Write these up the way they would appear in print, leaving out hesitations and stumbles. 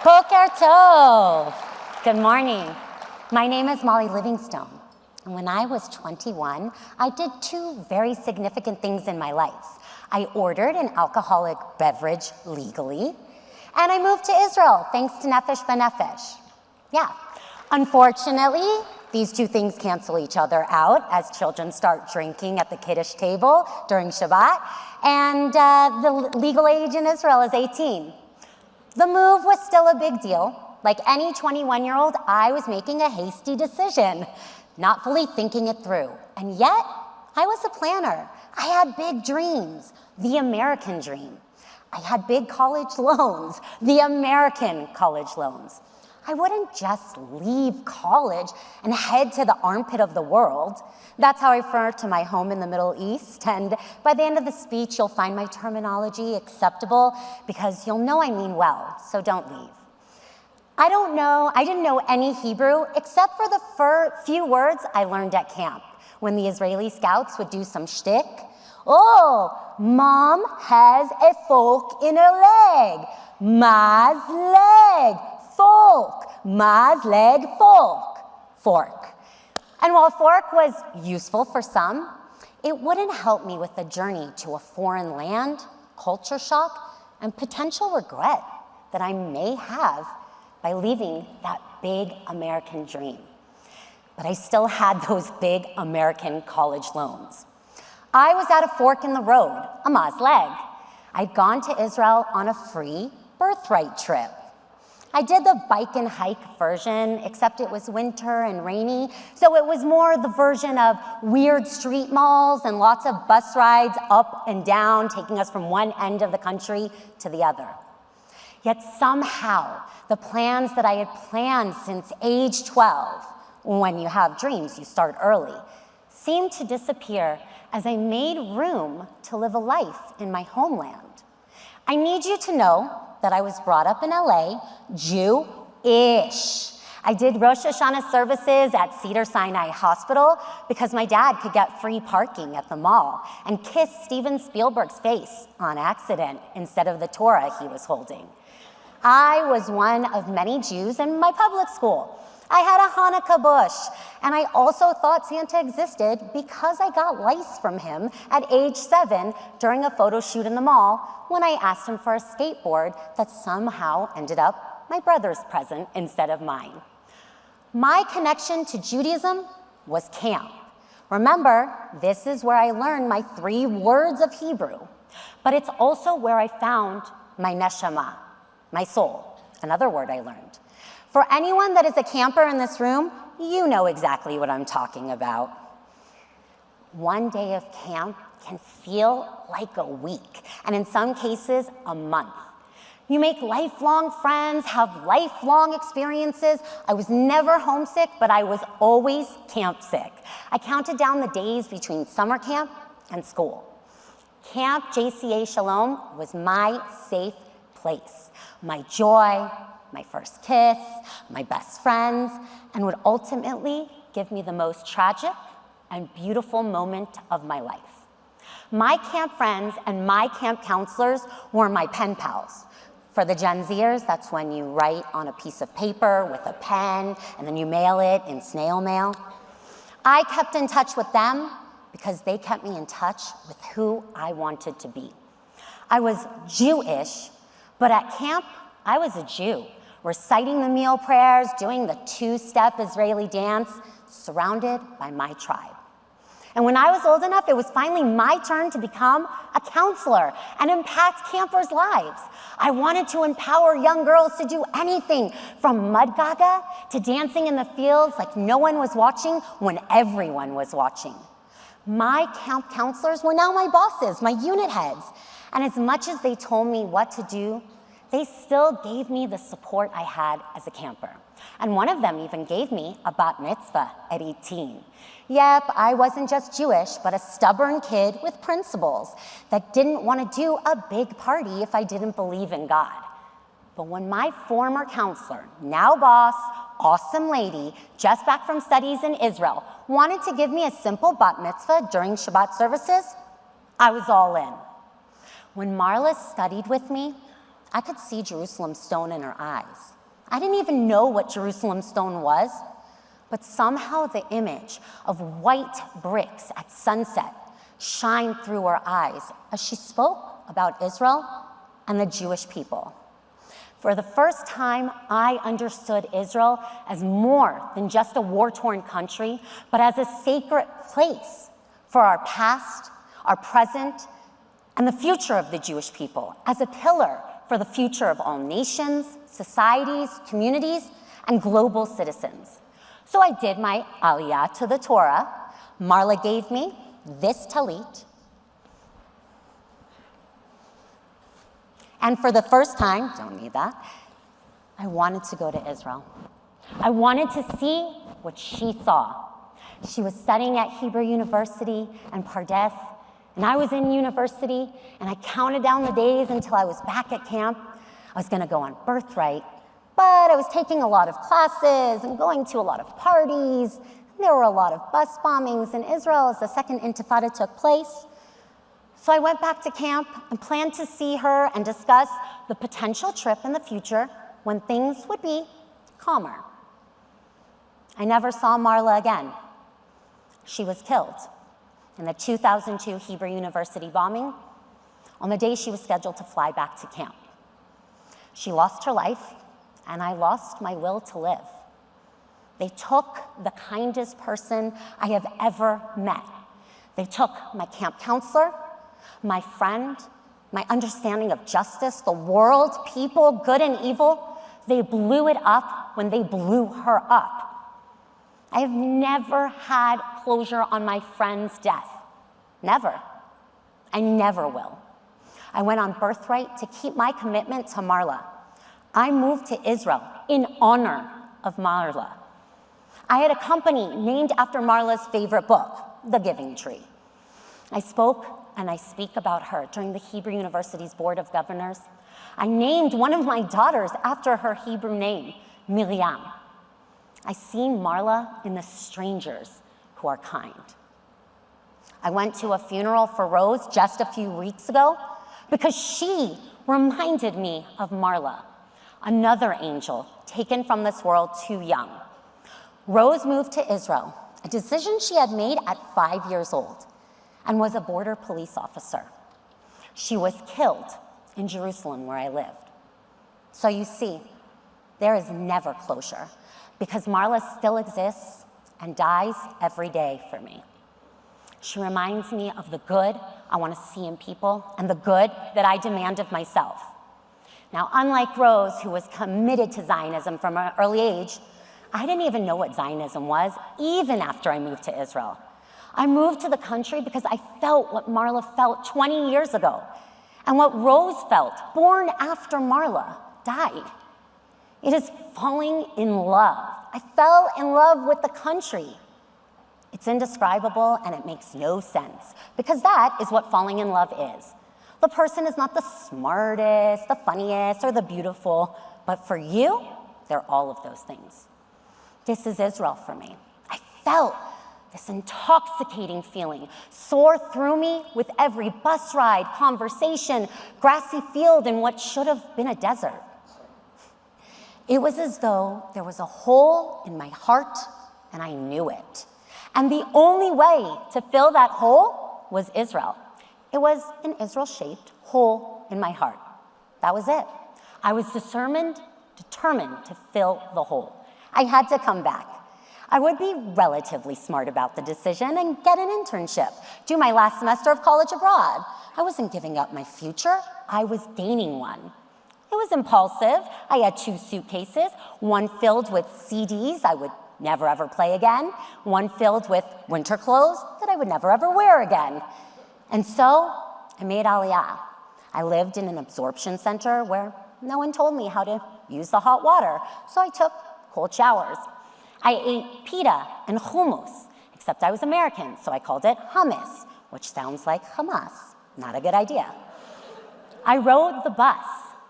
Boker Tov. Good morning. My name is Molly Livingston. And when I was 21, I did two very significant things in my life. I ordered an alcoholic beverage legally, and I moved to Israel thanks to Nefesh B'Nefesh. Yeah. Unfortunately, these two things cancel each other out as children start drinking at the Kiddush table during Shabbat, and the legal age in Israel is 18. The move was still a big deal. Like any 21-year-old, I was making a hasty decision, not fully thinking it through. And yet, I was a planner. I had big dreams, the American dream. I had big college loans, the American college loans. I wouldn't just leave college and head to the armpit of the world. That's how I refer to my home in the Middle East. And by the end of the speech, you'll find my terminology acceptable because you'll know I mean well, so don't leave. I didn't know any Hebrew except for the few words I learned at camp when the Israeli scouts would do some shtick. Oh, mom has a fork in her leg. Ma's leg. Fork, ma's leg, fork. And while fork was useful for some, it wouldn't help me with the journey to a foreign land, culture shock, and potential regret that I may have by leaving that big American dream. But I still had those big American college loans. I was at a fork in the road, a ma's leg. I'd gone to Israel on a free birthright trip. I did the bike and hike version, except it was winter and rainy, so it was more the version of weird street malls and lots of bus rides up and down, taking us from one end of the country to the other. Yet somehow, the plans that I had planned since age 12, when you have dreams, you start early, seemed to disappear as I made room to live a life in my homeland. I need you to know that I was brought up in LA, Jew-ish. I did Rosh Hashanah services at Cedars-Sinai Hospital because my dad could get free parking at the mall and kiss Steven Spielberg's face on accident instead of the Torah he was holding. I was one of many Jews in my public school. I had a Hanukkah bush, and I also thought Santa existed because I got lice from him at age 7 during a photo shoot in the mall when I asked him for a skateboard that somehow ended up my brother's present instead of mine. My connection to Judaism was camp. Remember, this is where I learned my 3 words of Hebrew, but it's also where I found my neshama, my soul, another word I learned. For anyone that is a camper in this room, you know exactly what I'm talking about. One day of camp can feel like a week, and in some cases, a month. You make lifelong friends, have lifelong experiences. I was never homesick, but I was always camp sick. I counted down the days between summer camp and school. Camp JCA Shalom was my safe place, my joy, my first kiss, my best friends, and would ultimately give me the most tragic and beautiful moment of my life. My camp friends and my camp counselors were my pen pals. For the Gen Zers, that's when you write on a piece of paper with a pen, and then you mail it in snail mail. I kept in touch with them because they kept me in touch with who I wanted to be. I was Jewish, but at camp, I was a Jew, reciting the meal prayers, doing the 2-step Israeli dance, surrounded by my tribe. And when I was old enough, it was finally my turn to become a counselor and impact campers' lives. I wanted to empower young girls to do anything from mud gaga to dancing in the fields like no one was watching when everyone was watching. My camp counselors were now my bosses, my unit heads. And as much as they told me what to do, they still gave me the support I had as a camper. And one of them even gave me a bat mitzvah at 18. Yep, I wasn't just Jewish, but a stubborn kid with principles that didn't want to do a big party if I didn't believe in God. But when my former counselor, now boss, awesome lady, just back from studies in Israel, wanted to give me a simple bat mitzvah during Shabbat services, I was all in. When Marla studied with me, I could see Jerusalem stone in her eyes. I didn't even know what Jerusalem stone was, but somehow the image of white bricks at sunset shined through her eyes as she spoke about Israel and the Jewish people. For the first time, I understood Israel as more than just a war-torn country, but as a sacred place for our past, our present, and the future of the Jewish people, as a pillar for the future of all nations, societies, communities, and global citizens. So I did my aliyah to the Torah. Marla gave me this talit. And for the first time, don't need that, I wanted to go to Israel. I wanted to see what she saw. She was studying at Hebrew University and Pardes, and I was in university, and I counted down the days until I was back at camp. I was gonna go on birthright, but I was taking a lot of classes and going to a lot of parties. There were a lot of bus bombings in Israel as the second intifada took place. So I went back to camp and planned to see her and discuss the potential trip in the future when things would be calmer. I never saw Marla again. She was killed in the 2002 Hebrew University bombing on the day she was scheduled to fly back to camp. She lost her life, and I lost my will to live. They took the kindest person I have ever met. They took my camp counselor, my friend, my understanding of justice, the world, people, good and evil. They blew it up when they blew her up. I have never had closure on my friend's death. Never. I never will. I went on birthright to keep my commitment to Marla. I moved to Israel in honor of Marla. I had a company named after Marla's favorite book, The Giving Tree. I spoke and I speak about her during the Hebrew University's Board of Governors. I named one of my daughters after her Hebrew name, Miriam. I see Marla in the strangers who are kind. I went to a funeral for Rose just a few weeks ago because she reminded me of Marla, another angel taken from this world too young. Rose moved to Israel, a decision she had made at 5 years old, and was a border police officer. She was killed in Jerusalem where I lived. So you see, there is never closure because Marla still exists and dies every day for me. She reminds me of the good I want to see in people and the good that I demand of myself. Now, unlike Rose, who was committed to Zionism from an early age, I didn't even know what Zionism was, even after I moved to Israel. I moved to the country because I felt what Marla felt 20 years ago, and what Rose felt, born after Marla died. It is falling in love. I fell in love with the country. It's indescribable and it makes no sense, because that is what falling in love is. The person is not the smartest, the funniest, or the beautiful, but for you, they're all of those things. This is Israel for me. I felt this intoxicating feeling soar through me with every bus ride, conversation, grassy field, and what should have been a desert. It was as though there was a hole in my heart, and I knew it. And the only way to fill that hole was Israel. It was an Israel-shaped hole in my heart. That was it. I was determined to fill the hole. I had to come back. I would be relatively smart about the decision and get an internship, do my last semester of college abroad. I wasn't giving up my future, I was gaining one. It was impulsive. I had 2 suitcases, one filled with CDs I would never ever play again, one filled with winter clothes that I would never ever wear again. And so I made Aliyah. I lived in an absorption center where no one told me how to use the hot water, so I took cold showers. I ate pita and hummus, except I was American, so I called it hummus, which sounds like Hamas. Not a good idea. I rode the bus,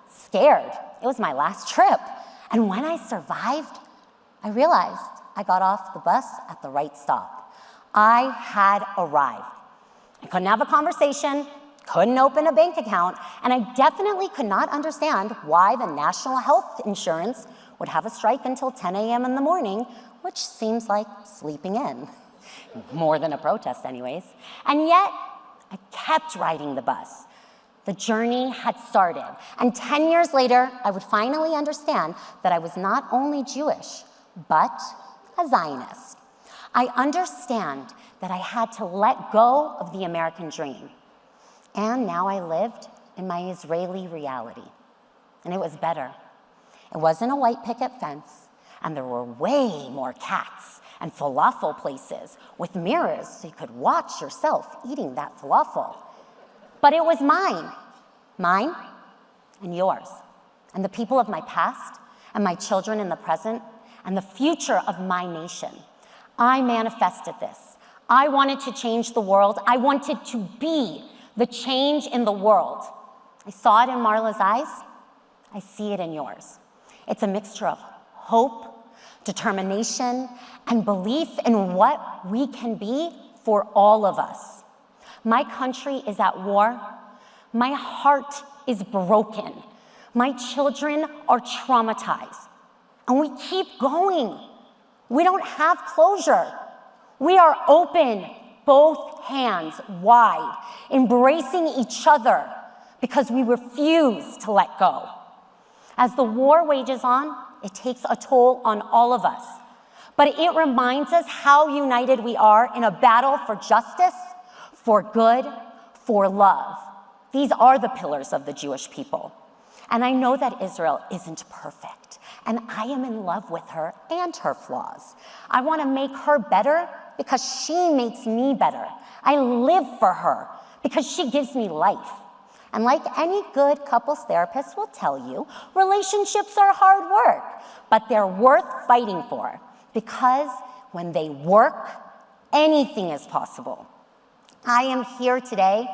scared. It was my last trip. And when I survived, I realized I got off the bus at the right stop. I had arrived. I couldn't have a conversation. couldn't open a bank account, and I definitely could not understand why the national health insurance would have a strike until 10 a.m. in the morning, which seems like sleeping in. More than a protest anyways. And yet, I kept riding the bus. The journey had started, and 10 years later, I would finally understand that I was not only Jewish, but a Zionist. I understand that I had to let go of the American dream. And now I lived in my Israeli reality. And it was better. It wasn't a white picket fence, and there were way more cats and falafel places with mirrors so you could watch yourself eating that falafel. But it was mine and yours, and the people of my past, and my children in the present, and the future of my nation. I manifested this. I wanted to change the world. I wanted to be the change in the world. I saw it in Marla's eyes. I see it in yours. It's a mixture of hope, determination, and belief in what we can be for all of us. My country is at war. My heart is broken. My children are traumatized. And we keep going. We don't have closure. We are open, both hands wide, embracing each other because we refuse to let go. As the war wages on, it takes a toll on all of us. But it reminds us how united we are in a battle for justice, for good, for love. These are the pillars of the Jewish people. And I know that Israel isn't perfect, and I am in love with her and her flaws. I want to make her better because she makes me better. I live for her because she gives me life. And like any good couples therapist will tell you, relationships are hard work, but they're worth fighting for because when they work, anything is possible. I am here today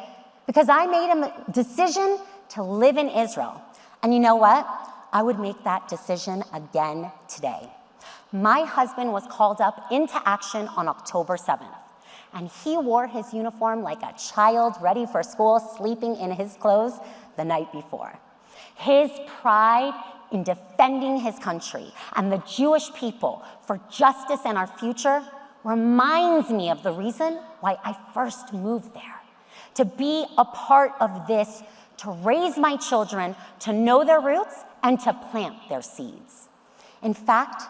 because I made a decision to live in Israel. And you know what? I would make that decision again today. My husband was called up into action on October 7th, and he wore his uniform like a child ready for school, sleeping in his clothes the night before. His pride in defending his country and the Jewish people for justice and our future reminds me of the reason why I first moved there. To be a part of this, to raise my children, to know their roots, and to plant their seeds. In fact,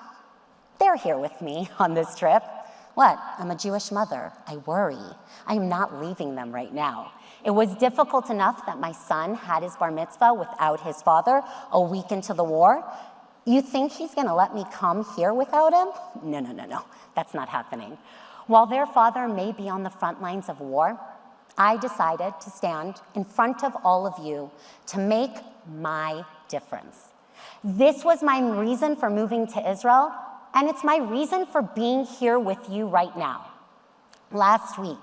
they're here with me on this trip. What? I'm a Jewish mother. I worry. I am not leaving them right now. It was difficult enough that my son had his bar mitzvah without his father a week into the war. You think he's gonna let me come here without him? No. That's not happening. While their father may be on the front lines of war, I decided to stand in front of all of you to make my difference. This was my reason for moving to Israel, and it's my reason for being here with you right now. Last week,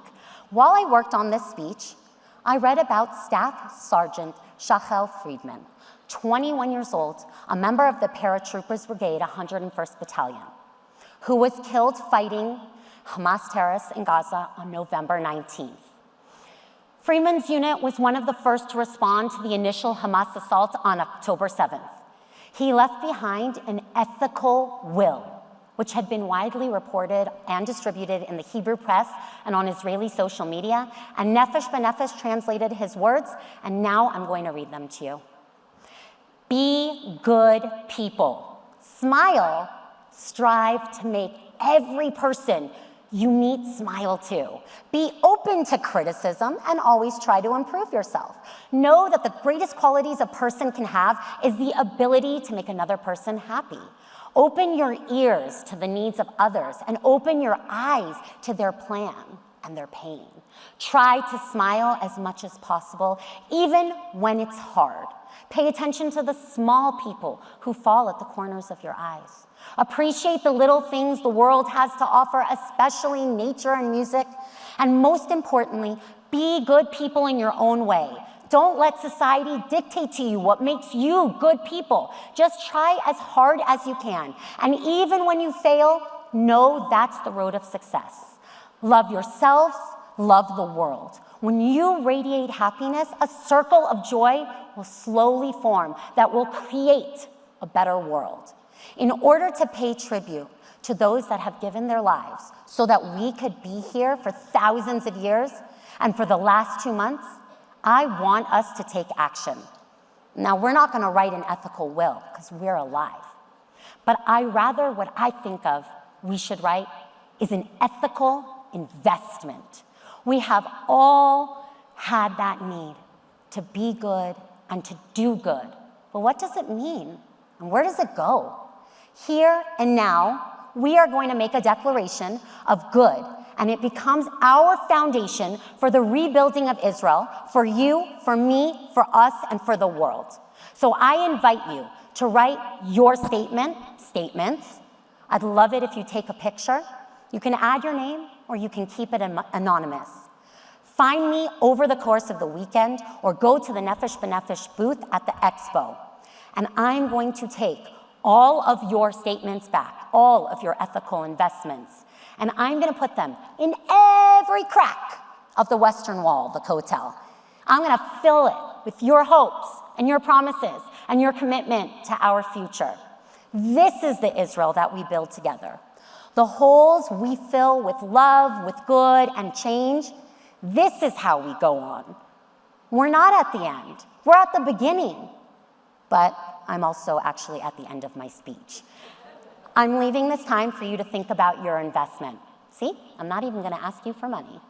while I worked on this speech, I read about Staff Sergeant Shachel Friedman, 21 years old, a member of the Paratroopers Brigade, 101st Battalion, who was killed fighting Hamas terrorists in Gaza on November 19th. Friedman's unit was one of the first to respond to the initial Hamas assault on October 7th. He left behind an ethical will, which had been widely reported and distributed in the Hebrew press and on Israeli social media, and Nefesh B'Nefesh translated his words, and now I'm going to read them to you. Be good people. Smile. Strive to make every person you meet smile too. Be open to criticism and always try to improve yourself. Know that the greatest qualities a person can have is the ability to make another person happy. Open your ears to the needs of others and open your eyes to their plan and their pain. Try to smile as much as possible, even when it's hard. Pay attention to the small people who fall at the corners of your eyes. Appreciate the little things the world has to offer, especially nature and music. And most importantly, be good people in your own way. Don't let society dictate to you what makes you good people. Just try as hard as you can. And even when you fail, know that's the road of success. Love yourselves, love the world. When you radiate happiness, a circle of joy will slowly form that will create a better world. In order to pay tribute to those that have given their lives so that we could be here for thousands of years, and for the last 2 months, I want us to take action. Now, we're not gonna write an ethical will because we're alive. But what I think of we should write is an ethical investment. We have all had that need to be good and to do good. But what does it mean? And where does it go? Here and now, we are going to make a declaration of good, and it becomes our foundation for the rebuilding of Israel, for you, for me, for us, and for the world. So I invite you to write your statements. I'd love it if you take a picture. You can add your name or you can keep it anonymous. Find me over the course of the weekend or go to the Nefesh B'Nefesh booth at the expo. And I'm going to take all of your statements back, all of your ethical investments, and I'm gonna put them in every crack of the Western Wall, the Kotel. I'm gonna fill it with your hopes and your promises and your commitment to our future. This is the Israel that we build together. The holes we fill with love, with good, and change. This is how we go on. We're not at the end. We're at the beginning. But I'm also actually at the end of my speech. I'm leaving this time for you to think about your investment. See, I'm not even gonna ask you for money.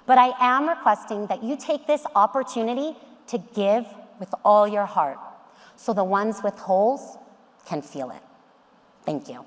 But I am requesting that you take this opportunity to give with all your heart so the ones with holes can feel it. Thank you.